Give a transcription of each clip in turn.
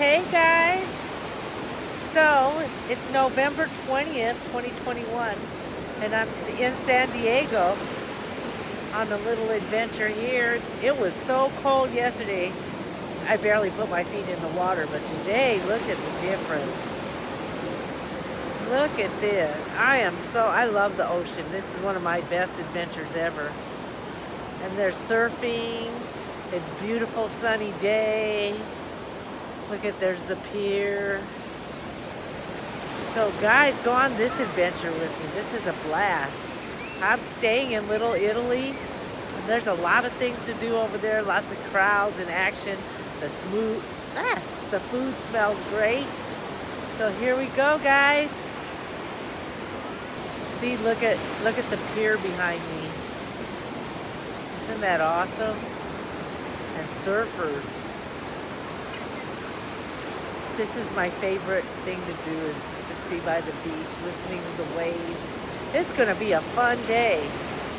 Hey guys, so it's November 20th, 2021, and I'm in San Diego on a little adventure here. It was so cold yesterday, I barely put my feet in the water, but today, look at the difference. Look at this. I love the ocean. This is one of my best adventures ever. And there's surfing. It's a beautiful sunny day. Look at, there's the pier. So guys, go on this adventure with me. This is a blast. I'm staying in Little Italy. There's a lot of things to do over there. Lots of crowds and action. The food smells great. So here we go, guys. See, look at the pier behind me. Isn't that awesome? And surfers. This is my favorite thing to do, is just be by the beach, listening to the waves. It's gonna be a fun day.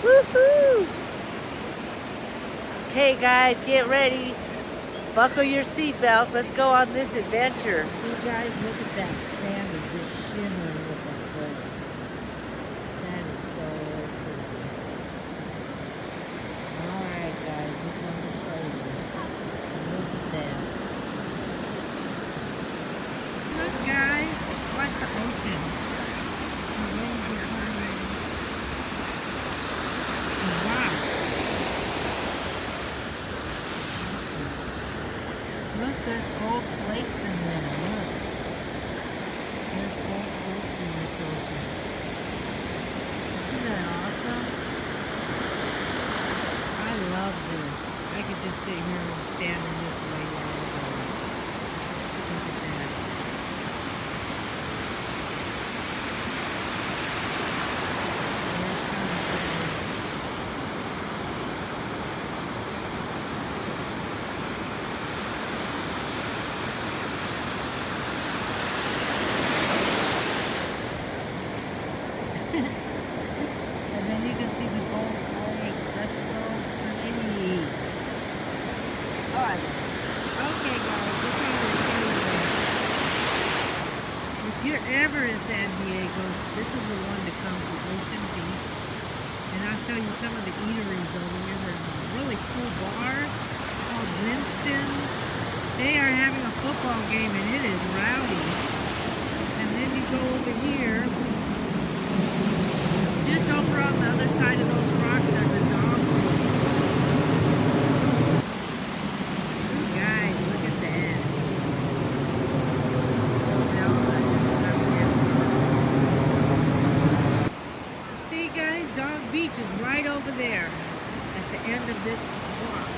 Woohoo! Okay guys, get ready. Buckle your seatbelts. Let's go on this adventure. You guys, look at that. Sand is just shimmering with that gold. That is so pretty. Alright guys, just wanted to show you. Look at that. Look guys, watch the ocean. The waves are coming. Wow. Look, there's gold flakes in there. Look. There's gold flakes in this ocean. Isn't that awesome? I love this. I could just sit here and stand in this way while I go. Look at that. That's kind of pretty. And then you can see the gold flakes. That's so pretty. Alright. Okay guys, we're trying to show you that. If you're ever in San Diego, this is the one to come to Ocean Beach. And I'll show you some of the eateries over here. There's a really cool bar called Winston. They are having a football game and it is rowdy. And then you go over here. Just over on the other side of those rocks, there's a dog beach. Guys, look at that. See guys, Dog Beach is right over there at the end of this walk.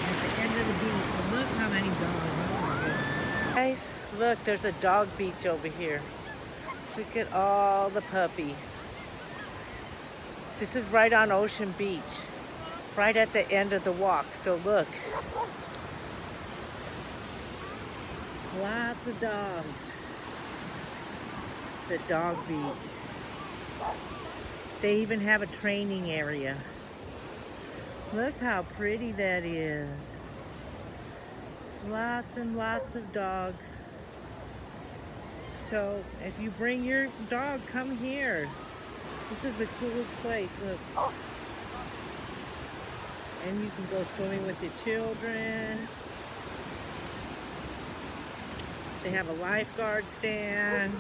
At the end of the beach. And look how many dogs. Oh my goodness. Guys, look, there's a dog beach over here. Look at all the puppies. This is right on Ocean Beach, right at the end of the walk. So look, lots of dogs. It's a dog beach. They even have a training area. Look how pretty that is. Lots and lots of dogs. So if you bring your dog, come here. This is the coolest place. Look. And you can go swimming with your children. They have a lifeguard stand.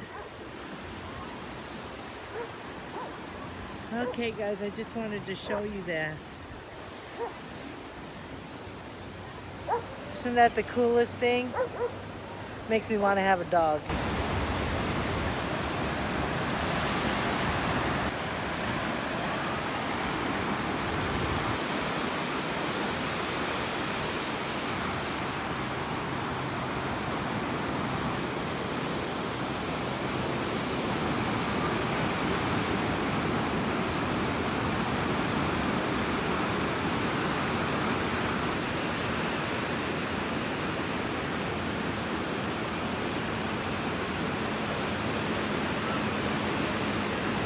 Okay guys, I just wanted to show you that. Isn't that the coolest thing? Makes me want to have a dog.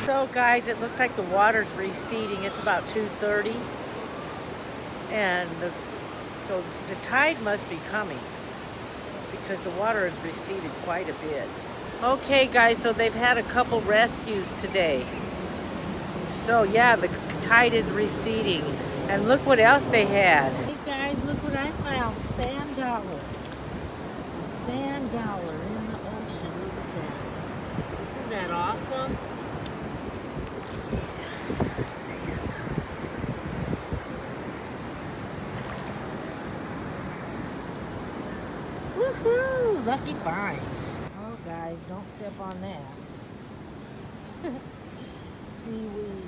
So guys, it looks like the water's receding. It's about 2:30, and so the tide must be coming. because the water has receded quite a bit. Okay guys, so they've had a couple rescues today. So yeah, the tide is receding. And look what else they had. Hey guys, look what I found. Sand dollar. A sand dollar in the ocean. Look at that. Isn't that awesome? Yeah, sand dollar. Woohoo! Lucky find. Oh guys, don't step on that. Seaweed.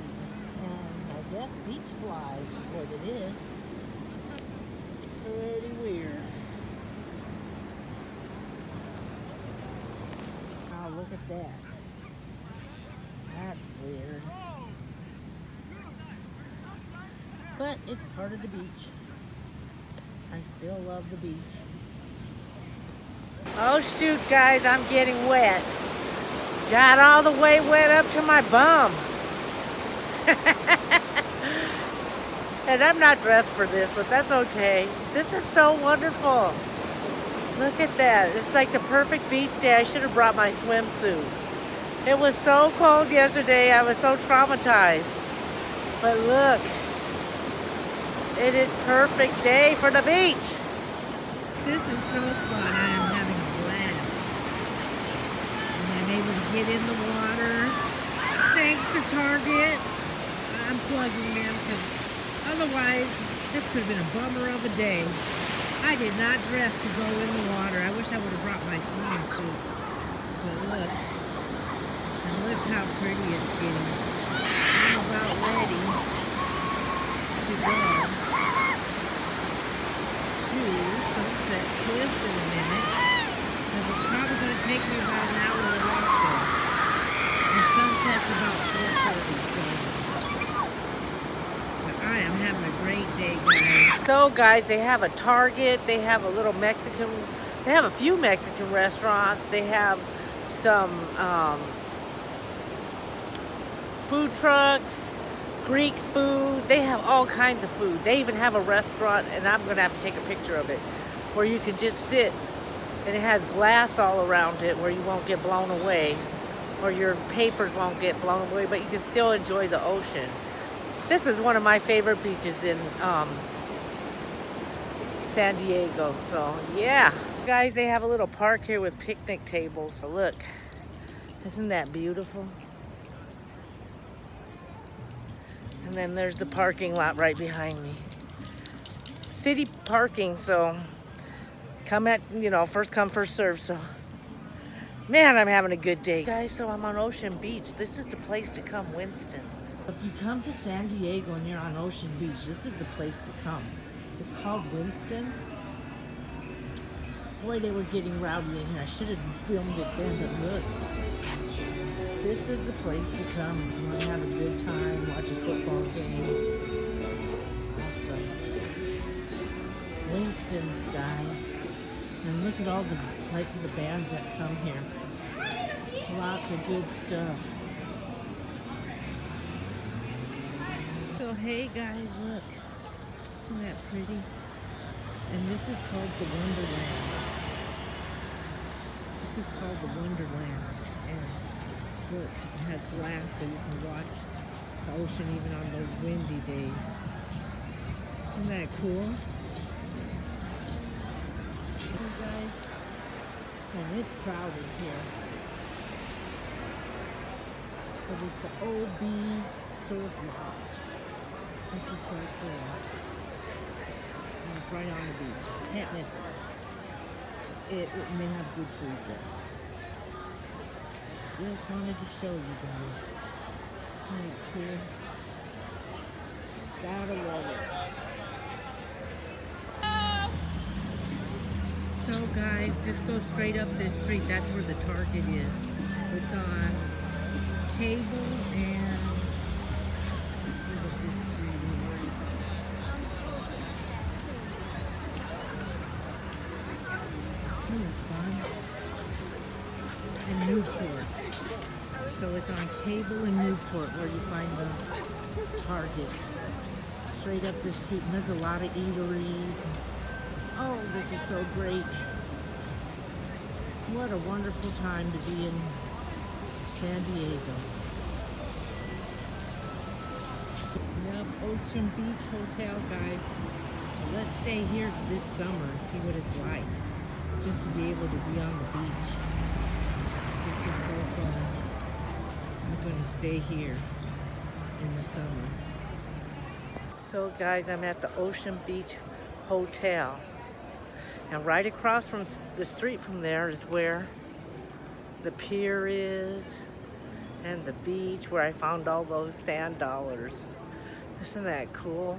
And I guess beach flies is what it is. Pretty weird. Oh, look at that. That's weird. But it's part of the beach. I still love the beach. Oh shoot guys, I'm getting wet. Got all the way wet up to my bum. And I'm not dressed for this, but that's okay. This is so wonderful. Look at that. It's like the perfect beach day. I should have brought my swimsuit. It was so cold yesterday. I was so traumatized. But look, it is perfect day for the beach. This is so fun. I am having a blast. And I'm able to get in the water. Thanks to Target. I'm plugging them because otherwise this could have been a bummer of a day. I did not dress to go in the water. I wish I would have brought my swimming suit. But look. And look how pretty it's getting. I'm about ready to go to Sunset Cliffs in a minute. Because it's probably going to take me about an hour to walk there. And sunset's about 4:30, so I am having a great day, guys. So guys, they have a Target, they have a little Mexican, they have a few Mexican restaurants, they have some food trucks, Greek food, they have all kinds of food. They even have a restaurant, and I'm gonna have to take a picture of it, where you can just sit, and it has glass all around it where you won't get blown away, or your papers won't get blown away, but you can still enjoy the ocean. This is one of my favorite beaches in San Diego, so yeah. Guys, they have a little park here with picnic tables, so look. Isn't that beautiful? And then there's the parking lot right behind me. City parking, so come at, first come, first serve, so. Man, I'm having a good day. Guys, so I'm on Ocean Beach. This is the place to come, Winston's. If you come to San Diego and you're on Ocean Beach, this is the place to come. It's called Winston's. Boy, they were getting rowdy in here. I should have filmed it then, but look. This is the place to come if you want to have a good time, watch a football game. Awesome. Winston's, guys. And look at all the bands that come here. Lots of good stuff. So hey guys, look. Isn't that pretty? And this is called the Wonderland. This is called the Wonderland. And look, it has glass so you can watch the ocean even on those windy days. Isn't that cool? Hey guys, and it's crowded here. But it's the OB Surf Lodge. This is so cool. And it's right on the beach. Can't miss it. And they have good food there. So just wanted to show you guys. Isn't that cool? Gotta love it. So guys, just go straight up this street. That's where the Target is. It's on Cable and let's see what this street is. Isn't this fun? And Newport. So it's on Cable and Newport where you find the Target. Straight up the street, and there's a lot of eateries. Oh, this is so great. What a wonderful time to be in San Diego. Yep, Ocean Beach Hotel, guys. So let's stay here this summer and see what it's like. Just to be able to be on the beach. This is so fun. I'm going to stay here in the summer. So guys, I'm at the Ocean Beach Hotel. And right across from the street from there is where the pier is and the beach where I found all those sand dollars. Isn't that cool?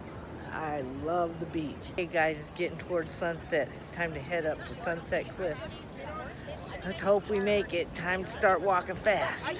I love the beach. Hey guys, it's getting towards sunset. It's time to head up to Sunset Cliffs. Let's hope we make it. Time to start walking fast.